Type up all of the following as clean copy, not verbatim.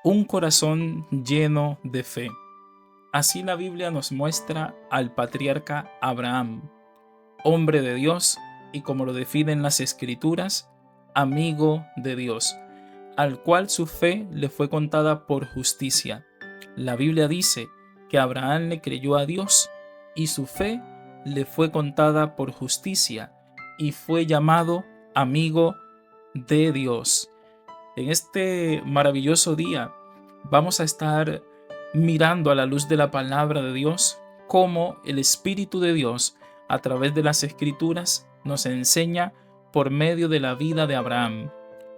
Un corazón lleno de fe. Así la Biblia nos muestra al patriarca Abraham, hombre de Dios y, como lo definen las Escrituras, amigo de Dios, al cual su fe le fue contada por justicia. La Biblia dice que Abraham le creyó a Dios y su fe le fue contada por justicia y fue llamado amigo de Dios. En este maravilloso día vamos a estar mirando a la luz de la palabra de Dios cómo el Espíritu de Dios a través de las Escrituras nos enseña por medio de la vida de Abraham.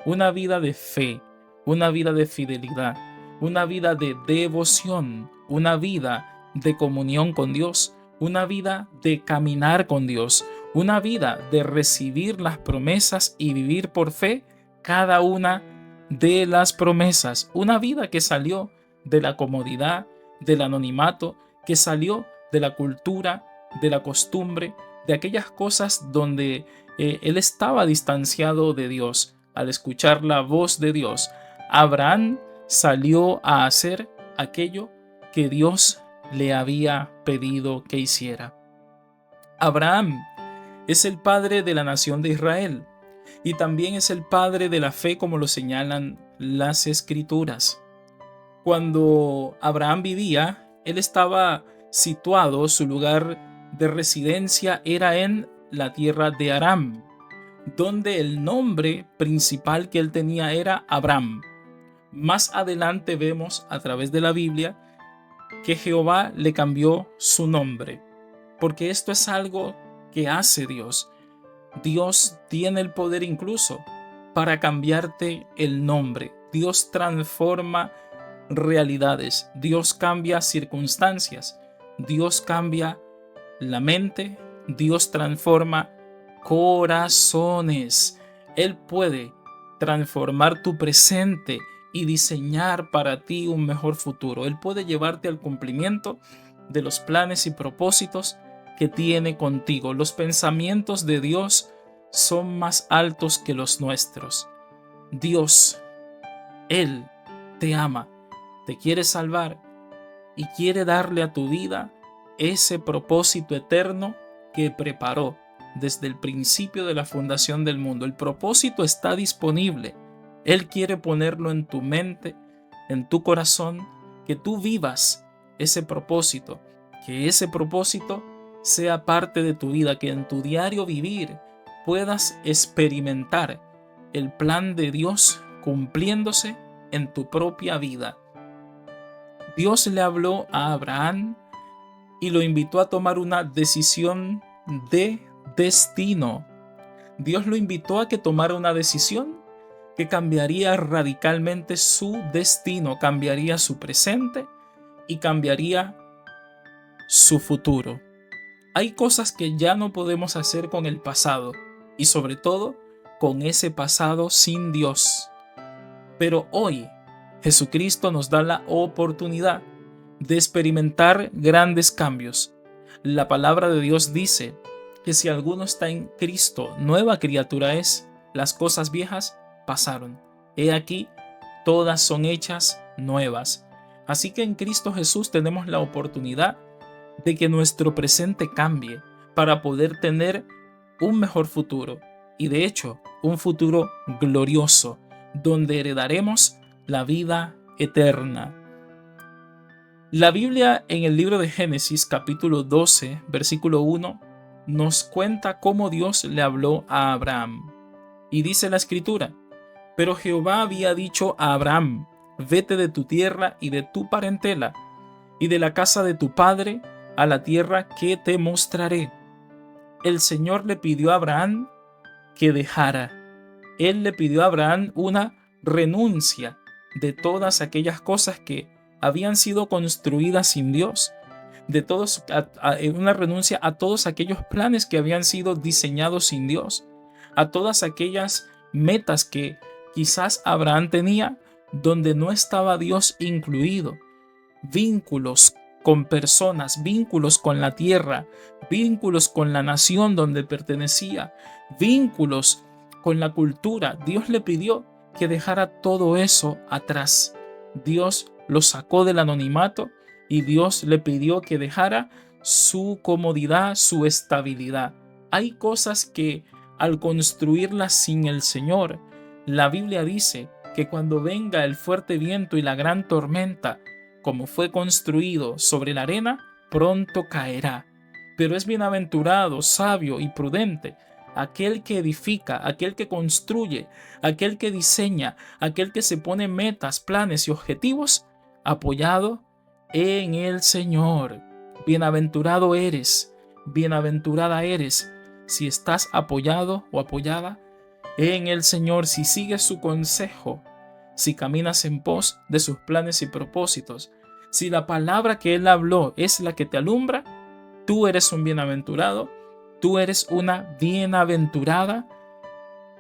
Una vida de fe, una vida de fidelidad, una vida de devoción, una vida de comunión con Dios, una vida de caminar con Dios, una vida de recibir las promesas y vivir por fe cada una de las promesas, una vida que salió de la comodidad, del anonimato, que salió de la cultura, de la costumbre, de aquellas cosas donde él estaba distanciado de Dios. Al escuchar la voz de Dios, Abraham salió a hacer aquello que Dios le había pedido que hiciera. Abraham es el padre de la nación de Israel y también es el padre de la fe, como lo señalan las Escrituras. Cuando Abraham vivía, él estaba situado, su lugar de residencia era en la tierra de Aram, donde el nombre principal que él tenía era Abram. Más adelante vemos a través de la Biblia que Jehová le cambió su nombre, porque esto es algo que hace Dios. Dios tiene el poder incluso para cambiarte el nombre. Dios transforma realidades, Dios cambia circunstancias, Dios cambia la mente, Dios transforma corazones. Él puede transformar tu presente y diseñar para ti un mejor futuro. Él puede llevarte al cumplimiento de los planes y propósitos que tiene contigo. Los pensamientos de Dios son más altos que los nuestros. Dios, Él te ama, te quiere salvar y quiere darle a tu vida ese propósito eterno que preparó desde el principio de la fundación del mundo. El propósito está disponible. Él quiere ponerlo en tu mente, en tu corazón, que tú vivas ese propósito, que ese propósito sea parte de tu vida, que en tu diario vivir puedas experimentar el plan de Dios cumpliéndose en tu propia vida. Dios le habló a Abraham y lo invitó a tomar una decisión de destino. Dios lo invitó a que tomara una decisión que cambiaría radicalmente su destino, cambiaría su presente y cambiaría su futuro. Hay cosas que ya no podemos hacer con el pasado y sobre todo con ese pasado sin Dios. Pero hoy Jesucristo nos da la oportunidad de experimentar grandes cambios. La palabra de Dios dice que si alguno está en Cristo, nueva criatura es. Las cosas viejas pasaron. He aquí, todas son hechas nuevas. Así que en Cristo Jesús tenemos la oportunidad de que nuestro presente cambie para poder tener un mejor futuro. Y de hecho, un futuro glorioso, donde heredaremos la vida eterna. La Biblia en el libro de Génesis, capítulo 12, versículo 1, nos cuenta cómo Dios le habló a Abraham. Y dice la Escritura: pero Jehová había dicho a Abraham: vete de tu tierra y de tu parentela y de la casa de tu padre a la tierra que te mostraré. El Señor le pidió a Abraham que dejara. Él le pidió a Abraham una renuncia de todas aquellas cosas que habían sido construidas sin Dios, de todos, una renuncia a todos aquellos planes que habían sido diseñados sin Dios, a todas aquellas metas que quizás Abraham tenía donde no estaba Dios incluido, vínculos con personas, vínculos con la tierra, vínculos con la nación donde pertenecía, vínculos con la cultura. Dios le pidió que dejara todo eso atrás. Dios lo sacó del anonimato y Dios le pidió que dejara su comodidad, su estabilidad. Hay cosas que al construirlas sin el Señor, la Biblia dice que cuando venga el fuerte viento y la gran tormenta, como fue construido sobre la arena, pronto caerá. Pero es bienaventurado, sabio y prudente aquel que edifica, aquel que construye, aquel que diseña, aquel que se pone metas, planes y objetivos apoyado en el Señor. Bienaventurado eres, bienaventurada eres si estás apoyado o apoyada en el Señor, si sigues su consejo, si caminas en pos de sus planes y propósitos, si la palabra que Él habló es la que te alumbra, tú eres un bienaventurado, tú eres una bienaventurada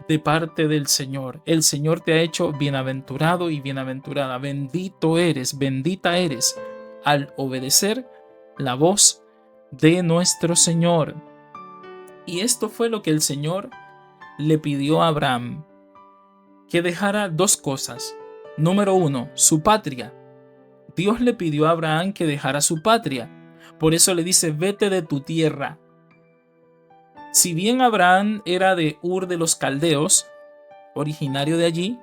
de parte del Señor. El Señor te ha hecho bienaventurado y bienaventurada. Bendito eres, bendita eres al obedecer la voz de nuestro Señor. Y esto fue lo que el Señor le pidió a Abraham, que dejara dos cosas. Número uno, su patria. Dios le pidió a Abraham que dejara su patria. Por eso le dice, vete de tu tierra. Si bien Abraham era de Ur de los Caldeos, originario de allí,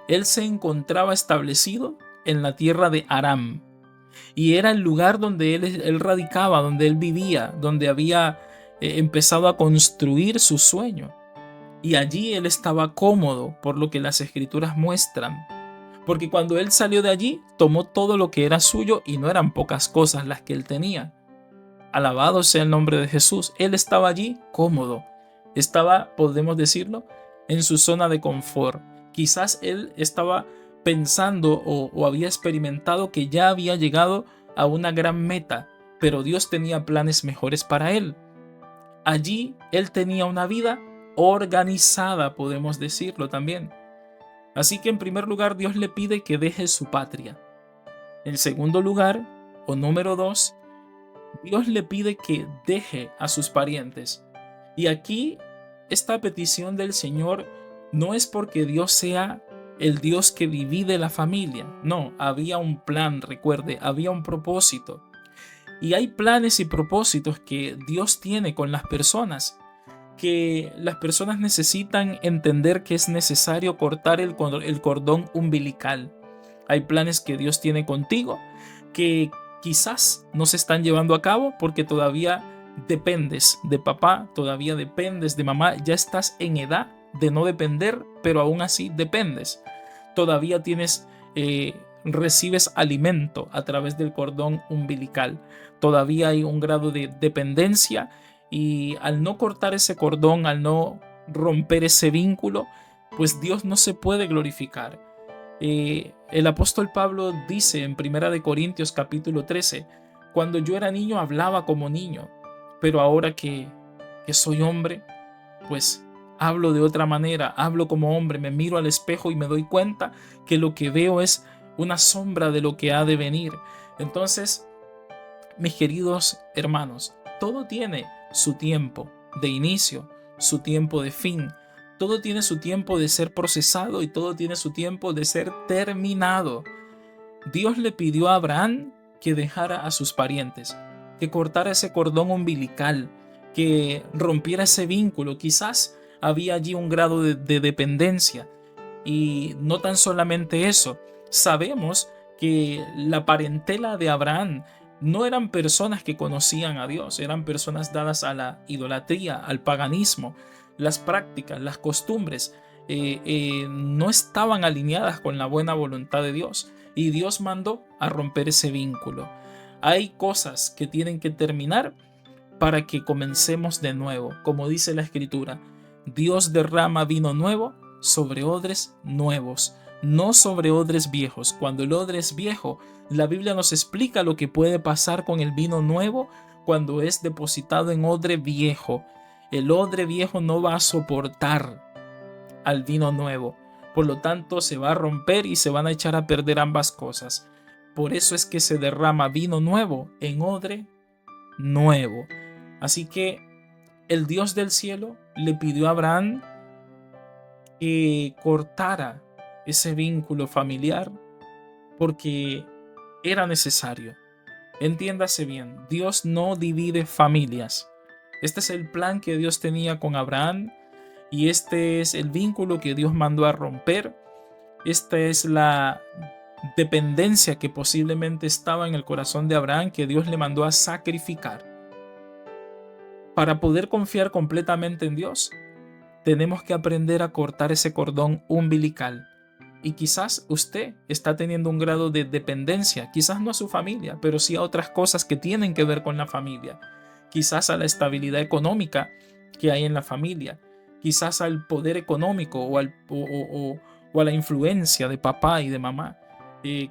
él se encontraba establecido en la tierra de Aram. Y era el lugar donde él radicaba, donde él vivía, donde había empezado a construir su sueño. Y allí él estaba cómodo, por lo que las escrituras muestran. Porque cuando él salió de allí, tomó todo lo que era suyo y no eran pocas cosas las que él tenía. Alabado sea el nombre de Jesús. Él estaba allí cómodo. Estaba, podemos decirlo, en su zona de confort. Quizás él estaba pensando o había experimentado que ya había llegado a una gran meta, pero Dios tenía planes mejores para él. Allí él tenía una vida organizada, podemos decirlo también. Así que en primer lugar Dios le pide que deje su patria. En segundo lugar, o número 2, Dios le pide que deje a sus parientes. Y aquí esta petición del Señor no es porque Dios sea el Dios que divide la familia. No, había un plan, recuerde, había un propósito. Y hay planes y propósitos que Dios tiene con las personas, que las personas necesitan entender que es necesario cortar el cordón umbilical. Hay planes que Dios tiene contigo que quizás no se están llevando a cabo porque todavía dependes de papá, todavía dependes de mamá, ya estás en edad de no depender, pero aún así dependes. Todavía recibes alimento a través del cordón umbilical. Todavía hay un grado de dependencia y al no cortar ese cordón, al no romper ese vínculo, pues Dios no se puede glorificar. El apóstol Pablo dice en 1 Corintios capítulo 13, cuando yo era niño hablaba como niño, pero ahora que soy hombre, pues hablo de otra manera, hablo como hombre, me miro al espejo y me doy cuenta que lo que veo es una sombra de lo que ha de venir. Entonces, mis queridos hermanos, todo tiene su tiempo de inicio, su tiempo de fin. Todo tiene su tiempo de ser procesado y todo tiene su tiempo de ser terminado. Dios le pidió a Abraham que dejara a sus parientes, que cortara ese cordón umbilical, que rompiera ese vínculo. Quizás había allí un grado de dependencia. Y no tan solamente eso, sabemos que la parentela de Abraham no eran personas que conocían a Dios, eran personas dadas a la idolatría, al paganismo. Las prácticas, las costumbres no estaban alineadas con la buena voluntad de Dios y Dios mandó a romper ese vínculo. Hay cosas que tienen que terminar para que comencemos de nuevo. Como dice la Escritura, Dios derrama vino nuevo sobre odres nuevos, no sobre odres viejos. Cuando el odre es viejo, la Biblia nos explica lo que puede pasar con el vino nuevo cuando es depositado en odre viejo. El odre viejo no va a soportar al vino nuevo. Por lo tanto, se va a romper y se van a echar a perder ambas cosas. Por eso es que se derrama vino nuevo en odre nuevo. Así que el Dios del cielo le pidió a Abraham que cortara ese vínculo familiar, porque era necesario. Entiéndase bien, Dios no divide familias. Este es el plan que Dios tenía con Abraham y este es el vínculo que Dios mandó a romper. Esta es la dependencia que posiblemente estaba en el corazón de Abraham, que Dios le mandó a sacrificar. Para poder confiar completamente en Dios, tenemos que aprender a cortar ese cordón umbilical. Y quizás usted está teniendo un grado de dependencia, quizás no a su familia, pero sí a otras cosas que tienen que ver con la familia. Quizás a la estabilidad económica que hay en la familia, quizás al poder económico o a la influencia de papá y de mamá.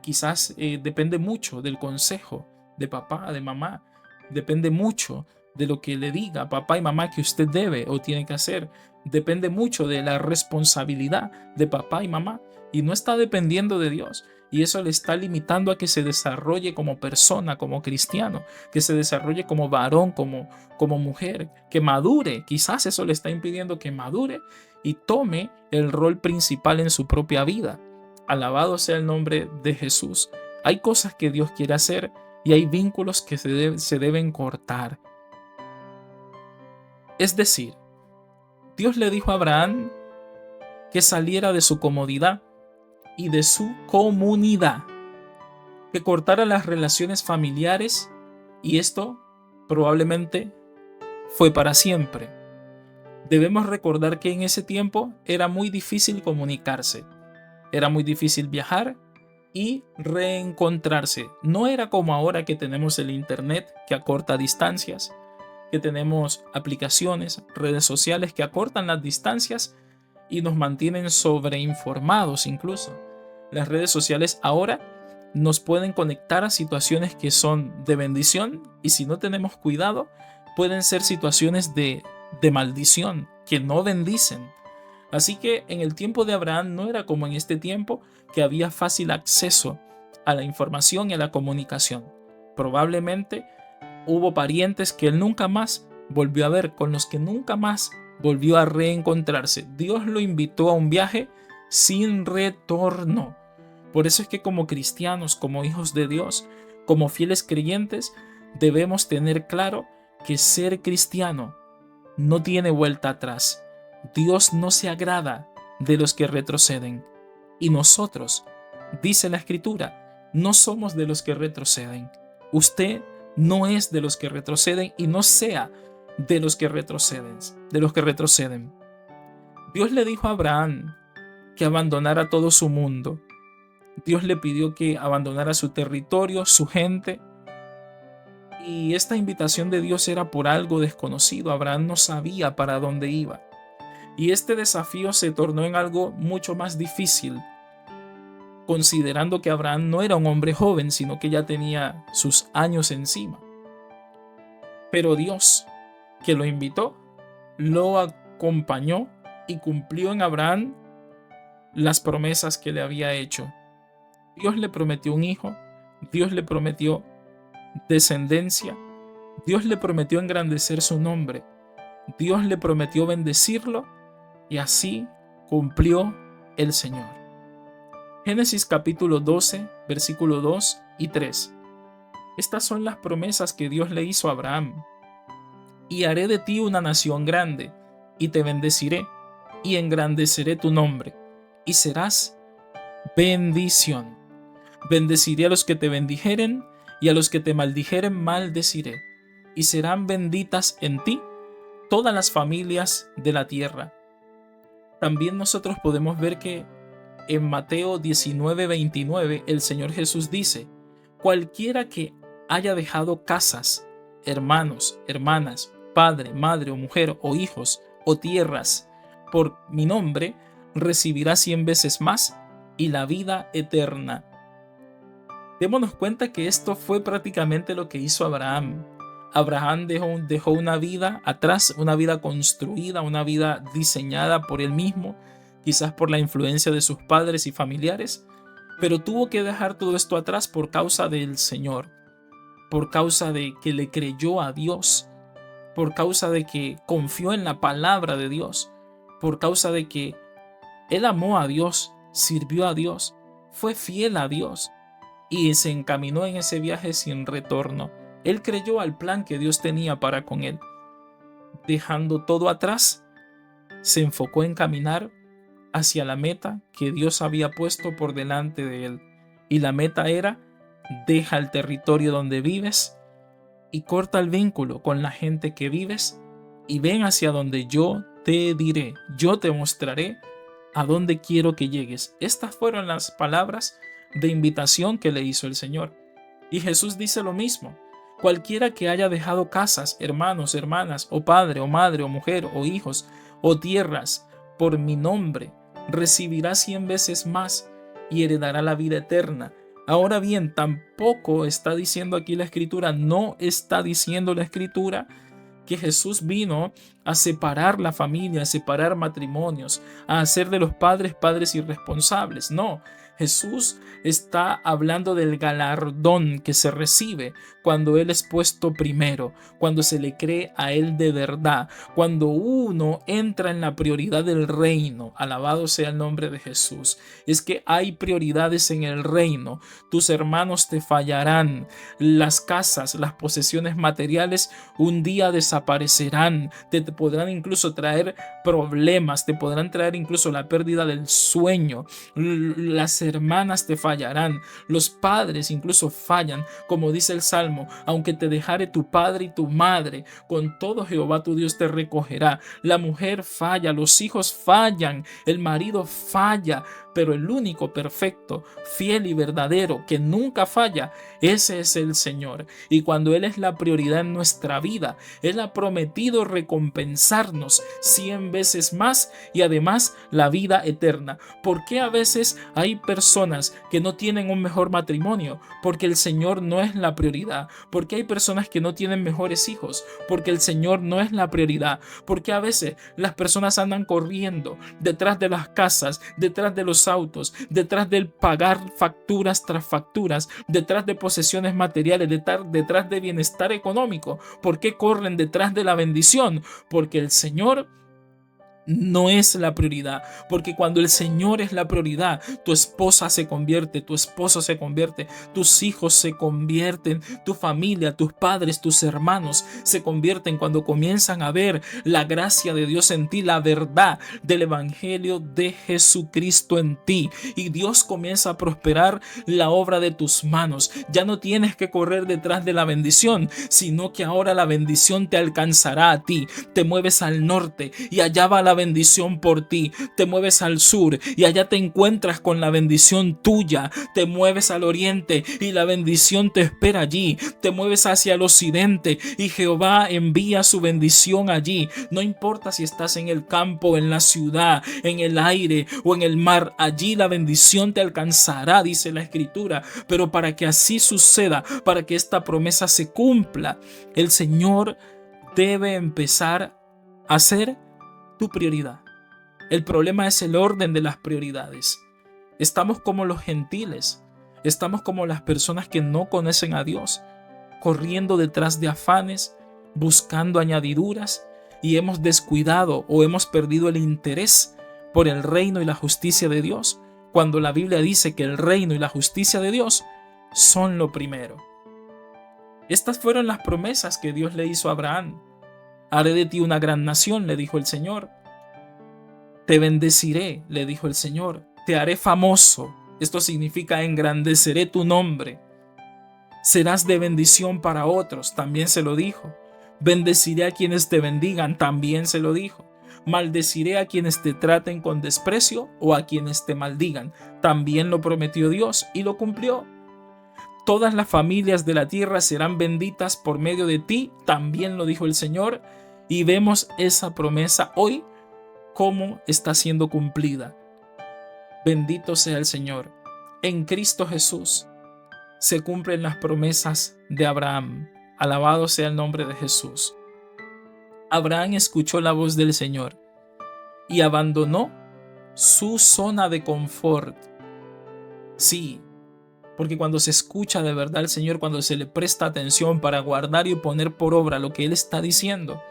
Quizás depende mucho del consejo de papá, de mamá. Depende mucho de lo que le diga papá y mamá que usted debe o tiene que hacer. Depende mucho de la responsabilidad de papá y mamá y no está dependiendo de Dios. Y eso le está limitando a que se desarrolle como persona, como cristiano, que se desarrolle como varón, como mujer, que madure. Quizás eso le está impidiendo que madure y tome el rol principal en su propia vida. Alabado sea el nombre de Jesús. Hay cosas que Dios quiere hacer y hay vínculos que se deben cortar. Es decir, Dios le dijo a Abraham que saliera de su comodidad y de su comunidad, que cortara las relaciones familiares, y esto probablemente fue para siempre. Debemos recordar que en ese tiempo era muy difícil comunicarse, era muy difícil viajar y reencontrarse. No era como ahora que tenemos el internet que acorta distancias, que tenemos aplicaciones, redes sociales que acortan las distancias y nos mantienen sobreinformados incluso. Las redes sociales ahora nos pueden conectar a situaciones que son de bendición y si no tenemos cuidado pueden ser situaciones de maldición que no bendicen. Así que en el tiempo de Abraham no era como en este tiempo que había fácil acceso a la información y a la comunicación. Probablemente hubo parientes que él nunca más volvió a ver, con los que nunca más volvió a reencontrarse. Dios lo invitó a un viaje sin retorno. Por eso es que como cristianos, como hijos de Dios, como fieles creyentes, debemos tener claro que ser cristiano no tiene vuelta atrás. Dios no se agrada de los que retroceden. Y nosotros, dice la Escritura, no somos de los que retroceden. Usted no es de los que retroceden y no sea de los que retroceden. Dios le dijo a Abraham que abandonara todo su mundo. Dios le pidió que abandonara su territorio, su gente. Y esta invitación de Dios era por algo desconocido. Abraham no sabía para dónde iba. Y este desafío se tornó en algo mucho más difícil, considerando que Abraham no era un hombre joven, sino que ya tenía sus años encima. Pero Dios, que lo invitó, lo acompañó y cumplió en Abraham las promesas que le había hecho. Dios le prometió un hijo, Dios le prometió descendencia, Dios le prometió engrandecer su nombre, Dios le prometió bendecirlo y así cumplió el Señor. Génesis capítulo 12, versículo 2 y 3. Estas son las promesas que Dios le hizo a Abraham. Y haré de ti una nación grande, y te bendeciré, y engrandeceré tu nombre, y serás bendición. Bendeciré a los que te bendijeren, y a los que te maldijeren maldeciré, y serán benditas en ti todas las familias de la tierra. También nosotros podemos ver que en Mateo 19:29 el Señor Jesús dice: cualquiera que haya dejado casas, hermanos, hermanas, padre, madre o mujer o hijos o tierras por mi nombre, recibirá 100 veces más y la vida eterna. Démonos cuenta que esto fue prácticamente lo que hizo Abraham. Abraham dejó una vida atrás, una vida construida, una vida diseñada por él mismo, quizás por la influencia de sus padres y familiares, pero tuvo que dejar todo esto atrás por causa del Señor, por causa de que le creyó a Dios, por causa de que confió en la palabra de Dios, por causa de que él amó a Dios, sirvió a Dios, fue fiel a Dios. y se encaminó en ese viaje sin retorno. Él creyó al plan que Dios tenía para con él. Dejando todo atrás, se enfocó en caminar hacia la meta que Dios había puesto por delante de él. Y la meta era: deja el territorio donde vives y corta el vínculo con la gente que vives y ven hacia donde yo te diré, yo te mostraré a dónde quiero que llegues. Estas fueron las palabras de invitación que le hizo el Señor. Y Jesús dice lo mismo: cualquiera que haya dejado casas, hermanos, hermanas, o padre, o madre, o mujer, o hijos, o tierras, por mi nombre, recibirá 100 veces más y heredará la vida eterna. Ahora bien, tampoco está diciendo aquí la Escritura, no está diciendo la Escritura que Jesús vino a separar la familia, a separar matrimonios, a hacer de los padres padres irresponsables. No, Jesús está hablando del galardón que se recibe cuando Él es puesto primero, cuando se le cree a Él de verdad, cuando uno entra en la prioridad del reino. Alabado sea el nombre de Jesús. Es que hay prioridades en el reino. Tus hermanos te fallarán, las casas, las posesiones materiales un día desaparecerán, te podrán incluso traer problemas, te podrán traer incluso la pérdida del sueño, las hermanas te fallarán, los padres incluso fallan, como dice el Salmo: aunque te dejare tu padre y tu madre, con todo Jehová tu Dios te recogerá. La mujer falla, los hijos fallan, el marido falla, pero el único perfecto, fiel y verdadero, que nunca falla, ese es el Señor. Y cuando Él es la prioridad en nuestra vida, Él ha prometido recompensarnos 100 veces más y además la vida eterna. ¿Por qué a veces hay personas que no tienen un mejor matrimonio? Porque el Señor no es la prioridad. ¿Por qué hay personas que no tienen mejores hijos? Porque el Señor no es la prioridad. Porque a veces las personas andan corriendo detrás de las casas, detrás de los autos, detrás del pagar facturas tras facturas, detrás de posesiones materiales, detrás de bienestar económico. ¿Por qué corren detrás de la bendición? Porque el Señor no es la prioridad, porque cuando el Señor es la prioridad, tu esposa se convierte, tu esposo se convierte, tus hijos se convierten, tu familia, tus padres, tus hermanos se convierten cuando comienzan a ver la gracia de Dios en ti, la verdad del Evangelio de Jesucristo en ti, y Dios comienza a prosperar la obra de tus manos. Ya no tienes que correr detrás de la bendición, sino que ahora la bendición te alcanzará a ti. Te mueves al norte y allá va la bendición por ti, te mueves al sur y allá te encuentras con la bendición tuya, te mueves al oriente y la bendición te espera allí, te mueves hacia el occidente y Jehová envía su bendición allí. No importa si estás en el campo, en la ciudad, en el aire o en el mar, allí la bendición te alcanzará, dice la Escritura. Pero para que así suceda, para que esta promesa se cumpla, el Señor debe empezar a ser tu prioridad. El problema es el orden de las prioridades. Estamos como los gentiles, estamos como las personas que no conocen a Dios, corriendo detrás de afanes, buscando añadiduras, y hemos descuidado o hemos perdido el interés por el reino y la justicia de Dios, cuando la Biblia dice que el reino y la justicia de Dios son lo primero. Estas fueron las promesas que Dios le hizo a Abraham. Haré de ti una gran nación, le dijo el Señor. Te bendeciré, le dijo el Señor. Te haré famoso. Esto significa engrandeceré tu nombre. Serás de bendición para otros, también se lo dijo. Bendeciré a quienes te bendigan, también se lo dijo. Maldeciré a quienes te traten con desprecio o a quienes te maldigan. También lo prometió Dios y lo cumplió. Todas las familias de la tierra serán benditas por medio de ti, también lo dijo el Señor. Y vemos esa promesa hoy cómo está siendo cumplida. Bendito sea el Señor. En Cristo Jesús se cumplen las promesas de Abraham. Alabado sea el nombre de Jesús. Abraham escuchó la voz del Señor y abandonó su zona de confort. Sí, porque cuando se escucha de verdad al Señor, cuando se le presta atención para guardar y poner por obra lo que Él está diciendo,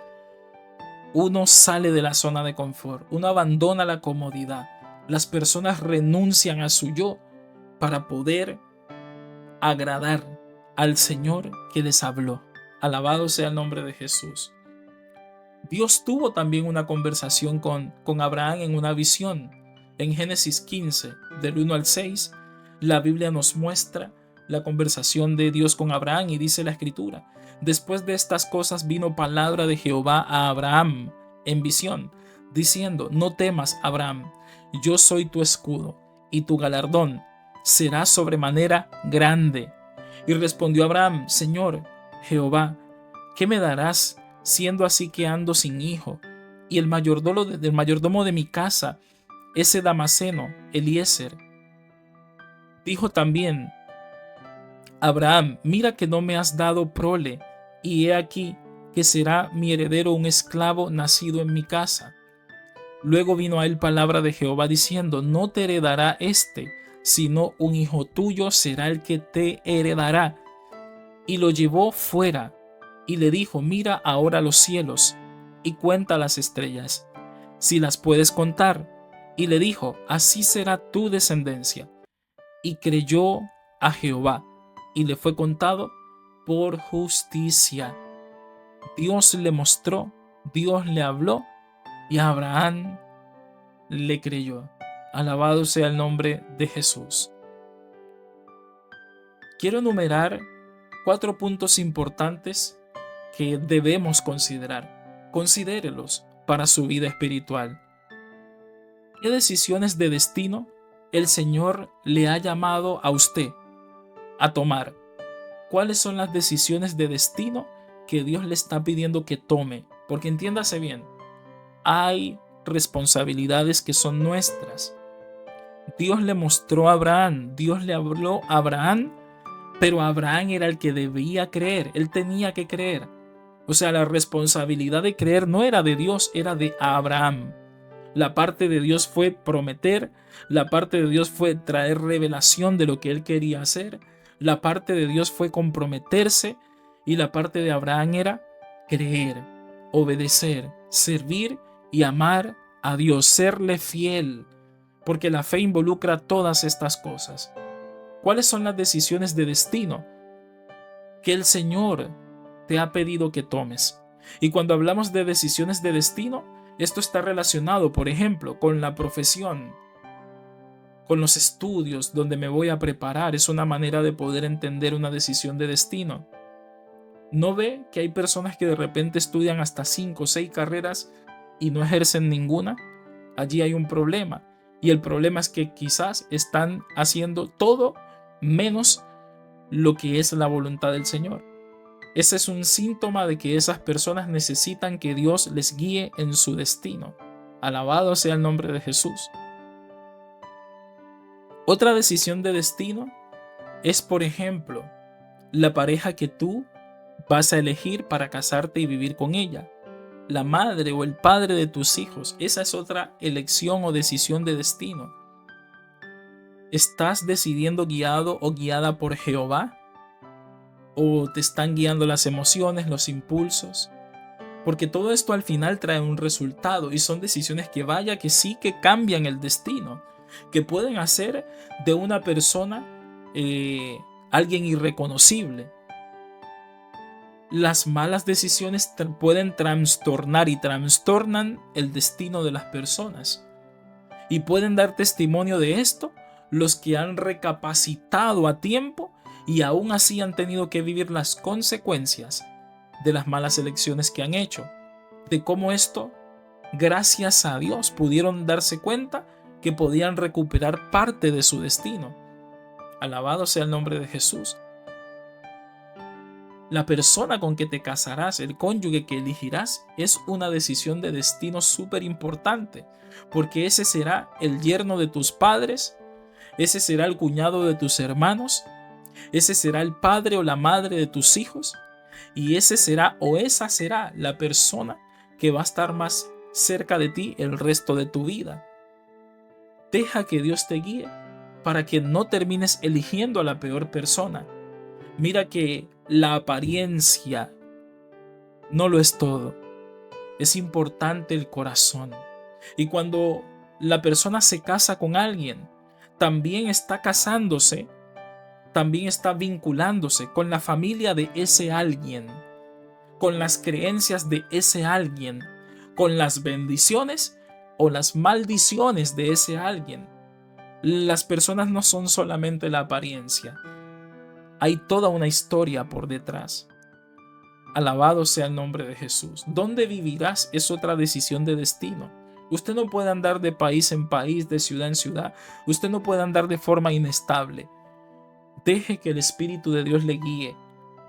uno sale de la zona de confort, uno abandona la comodidad. Las personas renuncian a su yo para poder agradar al Señor que les habló. Alabado sea el nombre de Jesús. Dios tuvo también una conversación con Abraham en una visión. En Génesis 15, del 1 al 6, la Biblia nos muestra la conversación de Dios con Abraham y dice la Escritura: después de estas cosas vino palabra de Jehová a Abraham en visión, diciendo: no temas, Abraham, yo soy tu escudo, y tu galardón será sobremanera grande. Y respondió Abraham: Señor Jehová, ¿qué me darás, siendo así que ando sin hijo? Y el mayordomo de mi casa, ese Damaseno, Eliezer. Dijo también Abraham: mira que no me has dado prole, y he aquí que será mi heredero un esclavo nacido en mi casa. Luego vino a él palabra de Jehová diciendo: no te heredará sino un hijo tuyo será el que te heredará. Y lo llevó fuera y le dijo: mira ahora los cielos y cuenta las estrellas, si las puedes contar. Y le dijo: así será tu descendencia. Y creyó a Jehová, y le fue contado por justicia. Dios le mostró, Dios le habló, y Abraham le creyó. Alabado sea el nombre de Jesús. Quiero enumerar 4 puntos importantes que debemos considerar. Considérelos para su vida espiritual. ¿Qué decisiones de destino el Señor le ha llamado a usted a tomar? ¿Cuáles son las decisiones de destino que Dios le está pidiendo que tome? Porque entiéndase bien, hay responsabilidades que son nuestras. Dios le mostró a Abraham, Dios le habló a Abraham, pero Abraham era el que debía creer, él tenía que creer. O sea, la responsabilidad de creer no era de Dios, era de Abraham. La parte de Dios fue prometer, la parte de Dios fue traer revelación de lo que él quería hacer, la parte de Dios fue comprometerse, y la parte de Abraham era creer, obedecer, servir y amar a Dios, serle fiel, porque la fe involucra todas estas cosas. ¿Cuáles son las decisiones de destino que el Señor te ha pedido que tomes? Y cuando hablamos de decisiones de destino, esto está relacionado, por ejemplo, con la profesión, con los estudios, donde me voy a preparar. Es una manera de poder entender una decisión de destino. ¿No ve que hay personas que de repente estudian hasta 5 o 6 carreras y no ejercen ninguna? Allí hay un problema. Y el problema es que quizás están haciendo todo menos lo que es la voluntad del Señor. Ese es un síntoma de que esas personas necesitan que Dios les guíe en su destino. Alabado sea el nombre de Jesús. Otra decisión de destino es, por ejemplo, la pareja que tú vas a elegir para casarte y vivir con ella. La madre o el padre de tus hijos. Esa es otra elección o decisión de destino. ¿Estás decidiendo guiado o guiada por Jehová? ¿O te están guiando las emociones, los impulsos? Porque todo esto al final trae un resultado, y son decisiones que vaya que sí que cambian el destino, que pueden hacer de una persona alguien irreconocible. Las malas decisiones pueden trastornar y trastornan el destino de las personas. Y pueden dar testimonio de esto los que han recapacitado a tiempo y aún así han tenido que vivir las consecuencias de las malas elecciones que han hecho. De cómo esto, gracias a Dios, pudieron darse cuenta que podían recuperar parte de su destino. Alabado sea el nombre de Jesús. La persona con que te casarás, el cónyuge que elegirás, es una decisión de destino súper importante, porque ese será el yerno de tus padres, ese será el cuñado de tus hermanos, ese será el padre o la madre de tus hijos, y ese será o esa será la persona que va a estar más cerca de ti el resto de tu vida. Deja que Dios te guíe para que no termines eligiendo a la peor persona. Mira que la apariencia no lo es todo. Es importante el corazón. Y cuando la persona se casa con alguien, también está casándose también está vinculándose con la familia de ese alguien, con las creencias de ese alguien, con las bendiciones o las maldiciones de ese alguien. Las personas no son solamente la apariencia, hay toda una historia por detrás. Alabado sea el nombre de Jesús. ¿Dónde vivirás? Es otra decisión de destino. Usted no puede andar de país en país, de ciudad en ciudad. Usted no puede andar de forma inestable. Deje que el Espíritu de Dios le guíe.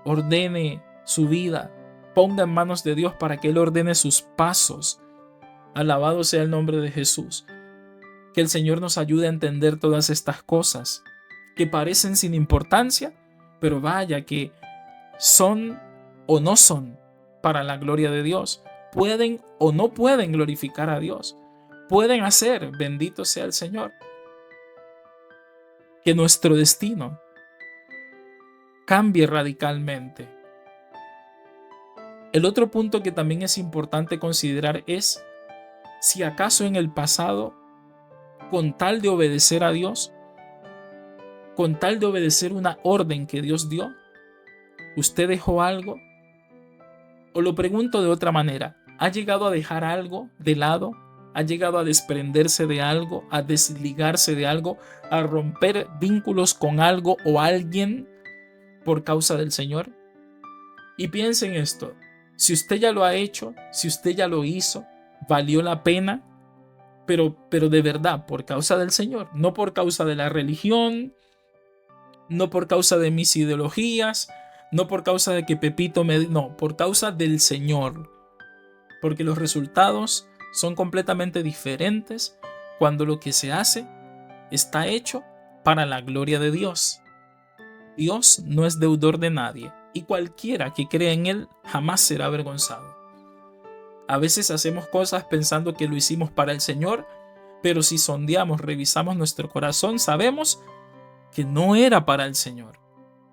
Ordene su vida. Ponga en manos de Dios para que Él ordene sus pasos. Alabado sea el nombre de Jesús. Que el Señor nos ayude a entender todas estas cosas que parecen sin importancia, pero vaya que son o no son para la gloria de Dios. Pueden o no pueden glorificar a Dios. Pueden hacer, bendito sea el Señor, que nuestro destino cambie radicalmente. El otro punto que también es importante considerar es si acaso en el pasado, con tal de obedecer a Dios, con tal de obedecer una orden que Dios dio, ¿usted dejó algo? O lo pregunto de otra manera, ¿ha llegado a dejar algo de lado? ¿Ha llegado a desprenderse de algo, a desligarse de algo, a romper vínculos con algo o alguien por causa del Señor? Y piense en esto, si usted ya lo ha hecho, si usted ya lo hizo, valió la pena, pero de verdad, por causa del Señor, no por causa de la religión, no por causa de mis ideologías, no por causa de que Pepito no, por causa del Señor. Porque los resultados son completamente diferentes cuando lo que se hace está hecho para la gloria de Dios. Dios no es deudor de nadie y cualquiera que crea en Él jamás será avergonzado. A veces hacemos cosas pensando que lo hicimos para el Señor, pero si sondeamos, revisamos nuestro corazón, sabemos que no era para el Señor.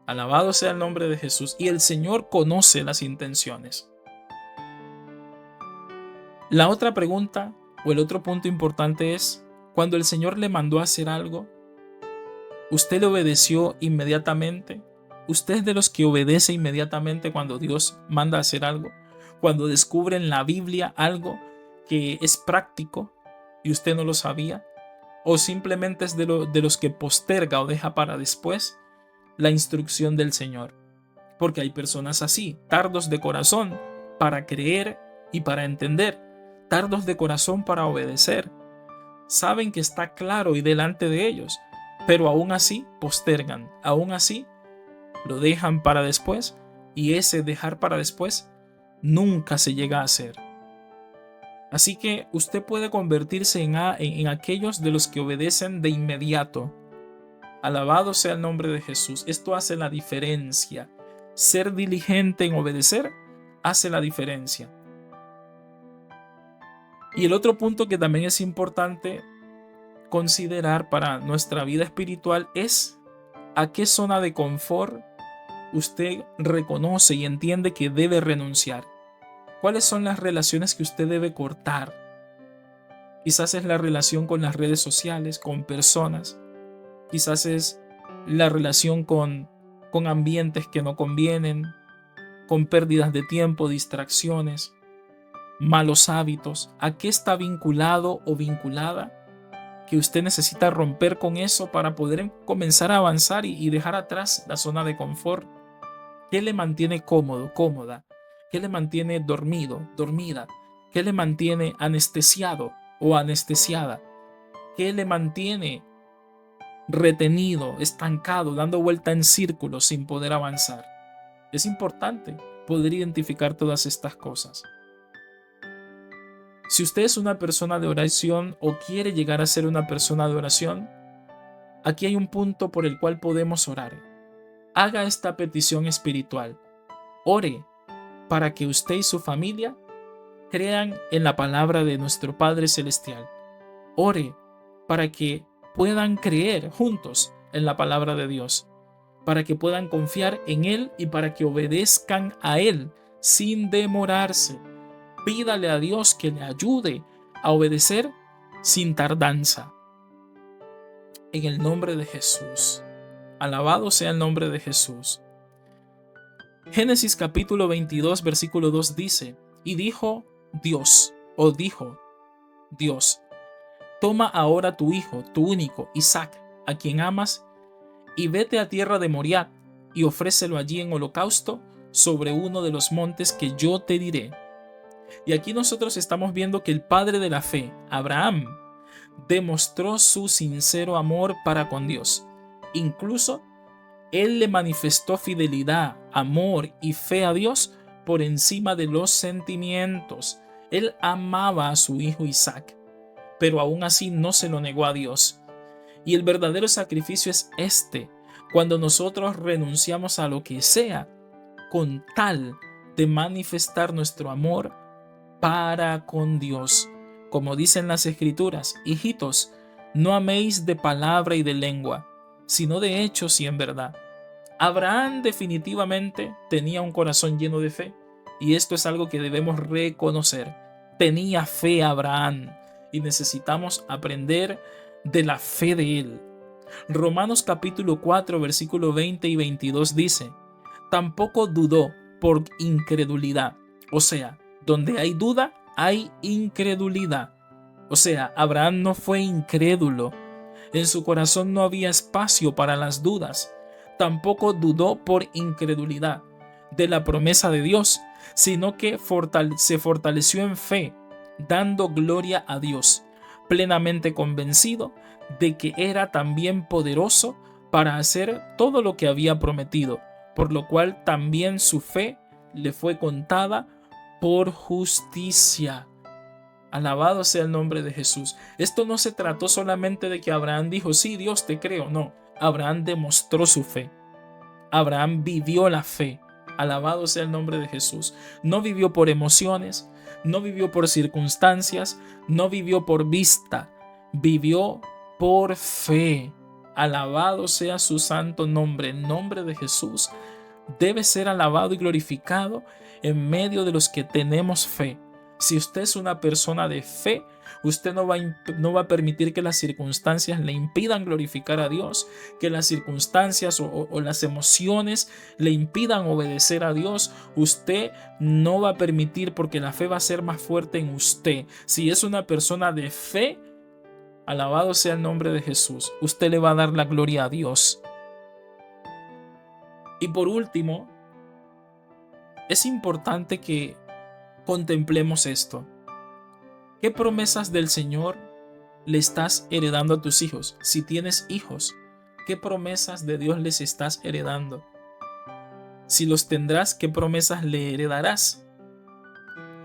Alabado sea el nombre de Jesús. Y el Señor conoce las intenciones. La otra pregunta o el otro punto importante es, cuando el Señor le mandó a hacer algo, ¿usted le obedeció inmediatamente? ¿Usted es de los que obedece inmediatamente cuando Dios manda a hacer algo? Cuando descubre en la Biblia algo que es práctico y usted no lo sabía. ¿O simplemente es de los que posterga o deja para después la instrucción del Señor? Porque hay personas así, tardos de corazón para creer y para entender, tardos de corazón para obedecer. Saben que está claro y delante de ellos, pero aún así postergan, aún así lo dejan para después, y ese dejar para después nunca se llega a hacer. Así que usted puede convertirse en aquellos de los que obedecen de inmediato. Alabado sea el nombre de Jesús. Esto hace la diferencia. Ser diligente en obedecer hace la diferencia. Y el otro punto que también es importante considerar para nuestra vida espiritual es a qué zona de confort usted reconoce y entiende que debe renunciar. ¿Cuáles son las relaciones que usted debe cortar? Quizás es la relación con las redes sociales, con personas. Quizás es la relación con ambientes que no convienen, con pérdidas de tiempo, distracciones, malos hábitos. ¿A qué está vinculado o vinculada que usted necesita romper con eso para poder comenzar a avanzar y dejar atrás la zona de confort? ¿Qué le mantiene cómodo, cómoda? ¿Qué le mantiene dormido, dormida? ¿Qué le mantiene anestesiado o anestesiada? ¿Qué le mantiene retenido, estancado, dando vuelta en círculos sin poder avanzar? Es importante poder identificar todas estas cosas. Si usted es una persona de oración o quiere llegar a ser una persona de oración, aquí hay un punto por el cual podemos orar. Haga esta petición espiritual. Ore para que usted y su familia crean en la palabra de nuestro Padre Celestial. Ore para que puedan creer juntos en la palabra de Dios, para que puedan confiar en Él y para que obedezcan a Él sin demorarse. Pídale a Dios que le ayude a obedecer sin tardanza. En el nombre de Jesús. Alabado sea el nombre de Jesús. Génesis capítulo 22, versículo 2 dice, y dijo Dios, toma ahora tu hijo, tu único, Isaac, a quien amas, y vete a tierra de Moriah, y ofrécelo allí en holocausto sobre uno de los montes que yo te diré. Y aquí nosotros estamos viendo que el padre de la fe, Abraham, demostró su sincero amor para con Dios. Incluso él le manifestó fidelidad, amor y fe a Dios por encima de los sentimientos. Él amaba a su hijo Isaac, pero aún así no se lo negó a Dios. Y el verdadero sacrificio es cuando nosotros renunciamos a lo que sea, con tal de manifestar nuestro amor para con Dios. Como dicen las Escrituras, hijitos, no améis de palabra y de lengua, sino de hechos y en verdad. Abraham definitivamente tenía un corazón lleno de fe, y esto es algo que debemos reconocer. Tenía fe Abraham, y necesitamos aprender de la fe de él. Romanos capítulo 4, versículo 20 y 22 dice, tampoco dudó por incredulidad. O sea, donde hay duda, hay incredulidad. O sea, Abraham no fue incrédulo. En su corazón no había espacio para las dudas. Tampoco dudó por incredulidad de la promesa de Dios, sino que se fortaleció en fe, dando gloria a Dios, plenamente convencido de que era también poderoso para hacer todo lo que había prometido, por lo cual también su fe le fue contada por justicia. Alabado sea el nombre de Jesús. Esto no se trató solamente de que Abraham dijo, sí, Dios, te creo. No, Abraham demostró su fe. Abraham vivió la fe. Alabado sea el nombre de Jesús. No vivió por emociones, no vivió por circunstancias, no vivió por vista, vivió por fe. Alabado sea su santo nombre. El nombre de Jesús debe ser alabado y glorificado en medio de los que tenemos fe. Si usted es una persona de fe, usted no va a permitir que las circunstancias le impidan glorificar a Dios, que las circunstancias o las emociones le impidan obedecer a Dios. Usted no va a permitir, porque la fe va a ser más fuerte en usted. Si es una persona de fe, alabado sea el nombre de Jesús, usted le va a dar la gloria a Dios. Y por último, es importante que contemplemos esto. ¿Qué promesas del Señor le estás heredando a tus hijos? Si tienes hijos, ¿qué promesas de Dios les estás heredando? Si los tendrás, ¿qué promesas le heredarás?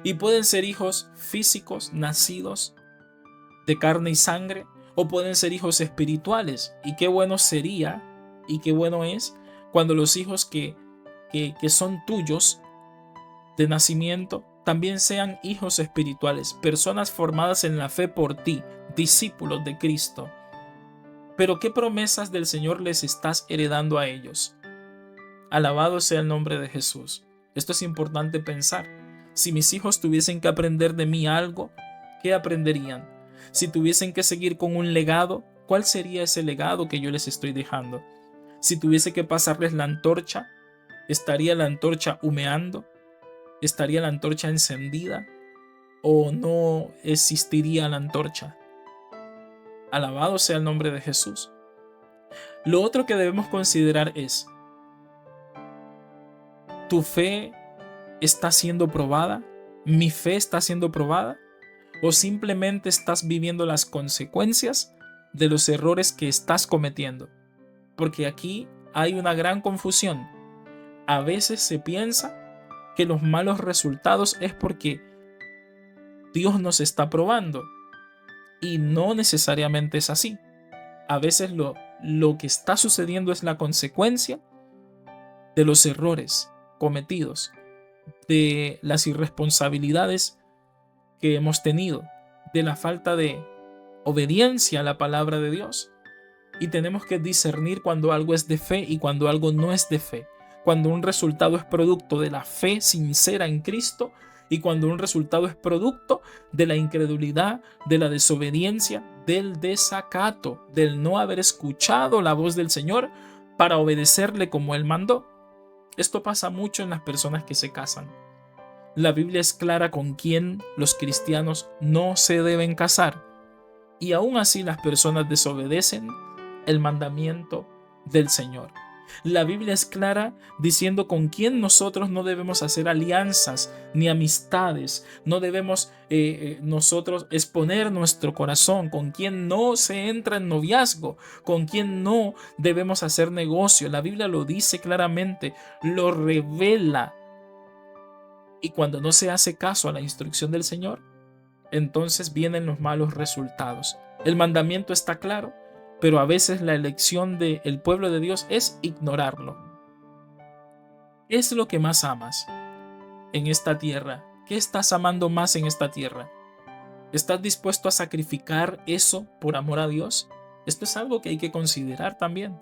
Y pueden ser hijos físicos, nacidos de carne y sangre, o pueden ser hijos espirituales. Y qué bueno sería, y qué bueno es, cuando los hijos que son tuyos de nacimiento también sean hijos espirituales, personas formadas en la fe por ti, discípulos de Cristo. Pero ¿qué promesas del Señor les estás heredando a ellos? Alabado sea el nombre de Jesús. Esto es importante pensar. Si mis hijos tuviesen que aprender de mí algo, ¿qué aprenderían? Si tuviesen que seguir con un legado, ¿cuál sería ese legado que yo les estoy dejando? Si tuviese que pasarles la antorcha, ¿estaría la antorcha humeando? ¿Estaría la antorcha encendida o no existiría la antorcha? Alabado sea el nombre de Jesús. Lo otro que debemos considerar es, ¿tu fe está siendo probada? ¿Mi fe está siendo probada? ¿O simplemente estás viviendo las consecuencias de los errores que estás cometiendo? Porque aquí hay una gran confusión. A veces se piensa que los malos resultados es porque Dios nos está probando, y no necesariamente es así. A veces lo que está sucediendo es la consecuencia de los errores cometidos, de las irresponsabilidades que hemos tenido, de la falta de obediencia a la palabra de Dios. Y tenemos que discernir cuando algo es de fe y cuando algo no es de fe. Cuando un resultado es producto de la fe sincera en Cristo y cuando un resultado es producto de la incredulidad, de la desobediencia, del desacato, del no haber escuchado la voz del Señor para obedecerle como Él mandó. Esto pasa mucho en las personas que se casan. La Biblia es clara con quién los cristianos no se deben casar, y aún así las personas desobedecen el mandamiento del Señor. La Biblia es clara diciendo con quién nosotros no debemos hacer alianzas ni amistades, no debemos nosotros exponer nuestro corazón, con quién no se entra en noviazgo, con quién no debemos hacer negocio. La Biblia lo dice claramente, lo revela. Y cuando no se hace caso a la instrucción del Señor, entonces vienen los malos resultados. El mandamiento está claro, pero a veces la elección del pueblo de Dios es ignorarlo. ¿Qué es lo que más amas en esta tierra? ¿Qué estás amando más en esta tierra? ¿Estás dispuesto a sacrificar eso por amor a Dios? Esto es algo que hay que considerar también.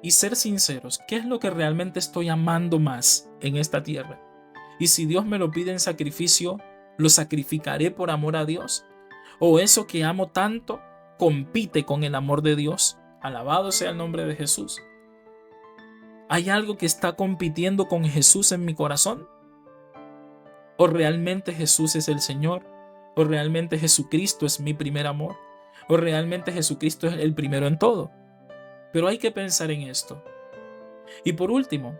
Y ser sinceros, ¿qué es lo que realmente estoy amando más en esta tierra? Y si Dios me lo pide en sacrificio, ¿lo sacrificaré por amor a Dios? ¿O eso que amo tanto compite con el amor de Dios? Alabado sea el nombre de Jesús. ¿Hay algo que está compitiendo con Jesús en mi corazón? ¿O realmente Jesús es el Señor? ¿O realmente Jesucristo es mi primer amor? ¿O realmente Jesucristo es el primero en todo? Pero hay que pensar en esto. Y por último,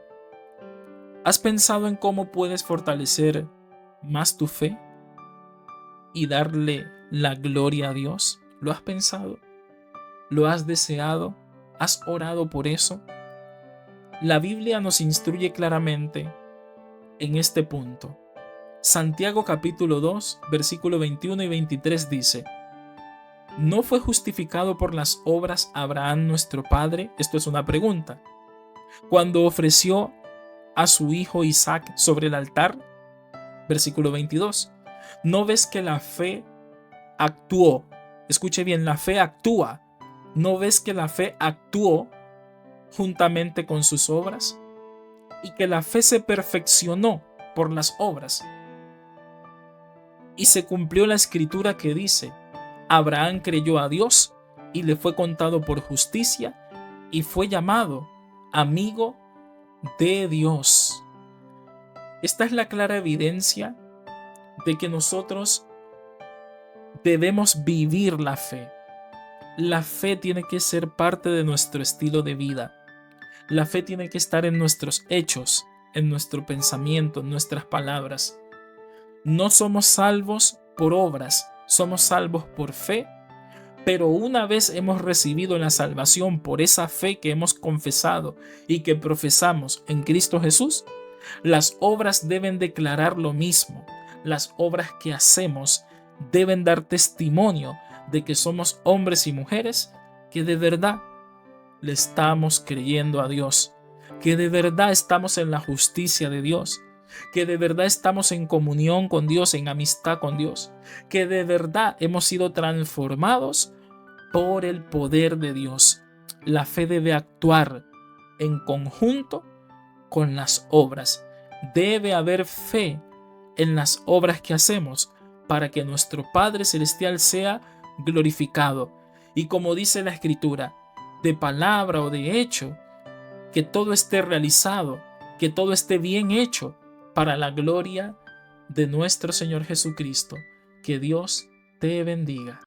¿has pensado en cómo puedes fortalecer más tu fe y darle la gloria a Dios? ¿Lo has pensado? ¿Lo has deseado? ¿Has orado por eso? La Biblia nos instruye claramente en este punto. Santiago capítulo 2, versículo 21 y 23 dice: ¿no fue justificado por las obras Abraham nuestro padre? Esto es una pregunta. Cuando ofreció a su hijo Isaac sobre el altar. Versículo 22. ¿No ves que la fe actuó? Escuche bien, la fe actúa. ¿No ves que la fe actuó juntamente con sus obras? Y que la fe se perfeccionó por las obras. Y se cumplió la escritura que dice: Abraham creyó a Dios y le fue contado por justicia y fue llamado amigo de Dios. Esta es la clara evidencia de que nosotros debemos vivir la fe. La fe tiene que ser parte de nuestro estilo de vida. La fe tiene que estar en nuestros hechos, en nuestro pensamiento, en nuestras palabras. No somos salvos por obras, somos salvos por fe, pero una vez hemos recibido la salvación por esa fe que hemos confesado y que profesamos en Cristo Jesús, las obras deben declarar lo mismo. Las obras que hacemos deben dar testimonio de que somos hombres y mujeres que de verdad le estamos creyendo a Dios, que de verdad estamos en la justicia de Dios, que de verdad estamos en comunión con Dios, en amistad con Dios, que de verdad hemos sido transformados por el poder de Dios. La fe debe actuar en conjunto con las obras. Debe haber fe en las obras que hacemos para que nuestro Padre Celestial sea glorificado. Y como dice la Escritura, de palabra o de hecho, que todo esté realizado, que todo esté bien hecho para la gloria de nuestro Señor Jesucristo. Que Dios te bendiga.